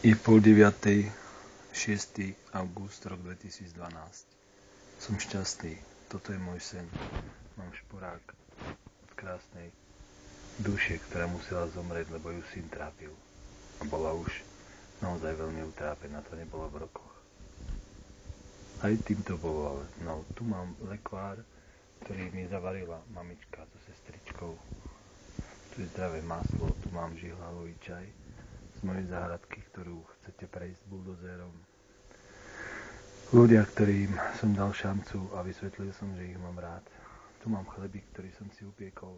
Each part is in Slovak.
Je 8:30, 6. august, rok 2012. Som šťastný, toto je môj sen. Mám šporák od krásnej duše, ktorá musela zomrieť, lebo ju syn trápil. A bola už naozaj veľmi utrápená, to nebolo v rokoch. Aj týmto bolo, ale no, tu mám lekvár, ktorý mi zavarila mamička so sestričkou. Tu je zdravé maslo, tu mám žihlavový čaj z mojej záhradky, ktorú chcete prejsť buldozérom. Ľudia, ktorým som dal šancu a vysvetlil som, že ich mám rád. Tu mám chlebík, ktorý som si upiekol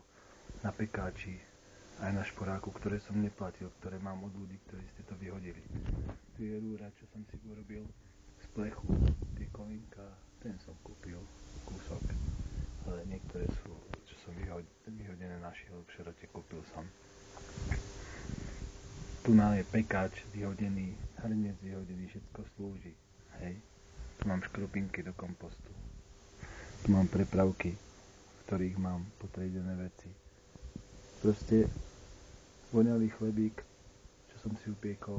na pekáči, aj na šporáku, ktoré som neplatil, ktoré mám od ľudí, ktorí ste to vyhodili. Tu je rúra, čo som si urobil z plechu, tie kolínka, ten som kúpil, kúsok, ale niektoré sú, čo som vyhodené našiel v šerote, kúpil som. Tu je pekáč vyhodený, hrniec vyhodený, všetko slúži, hej. Tu mám škrupinky do kompostu. Tu mám prepravky, v ktorých mám potriedené veci. Proste voňavý chlebík, čo som si upiekol.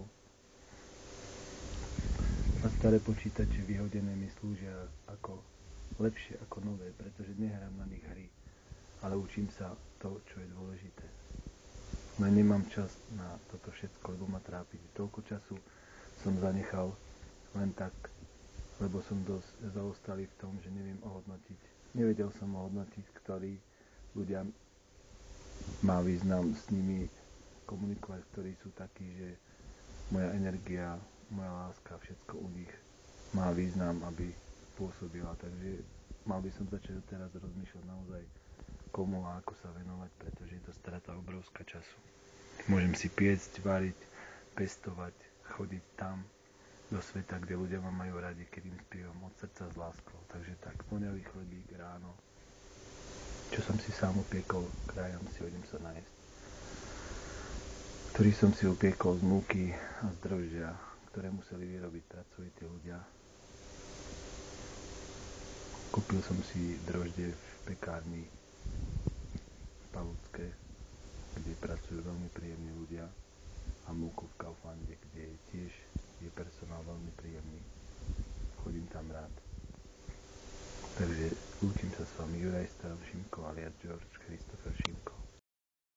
A staré počítače vyhodené mi slúžia ako lepšie ako nové, pretože nehrám na nich hry, ale učím sa to, čo je dôležité. No nemám čas na toto všetko, lebo ma trápi. Toľko času som zanechal len tak, lebo som dosť zaostalý v tom, že neviem ohodnotiť. Nevedel som ohodnotiť, ktorí ľudia má význam s nimi komunikovať, ktorí sú takí, že moja energia, moja láska, všetko u nich má význam, aby pôsobila. Takže mal by som začať teraz rozmýšľať naozaj, komu a ako sa venovať, pretože je to strata obrovská času. Môžem si piecť, variť, pestovať, chodiť tam do sveta, kde ľudia ma majú radi, keď im spievam od srdca s láskou. Takže tak, voňavý chlebík ráno, čo som si sám upiekol, krájam si, idem sa najesť. Ktorý som si upiekol z múky a z drožďa, ktoré museli vyrobiť pracovití ľudia. Kúpil som si droždie v pekárni Pavúcké, kde pracujú veľmi príjemní ľudia, a múku v Kauflande, kde tiež je personál veľmi príjemný. Chodím tam rád. Takže lúčim sa s vami, Juraj Stav, Šimko alias George Christopher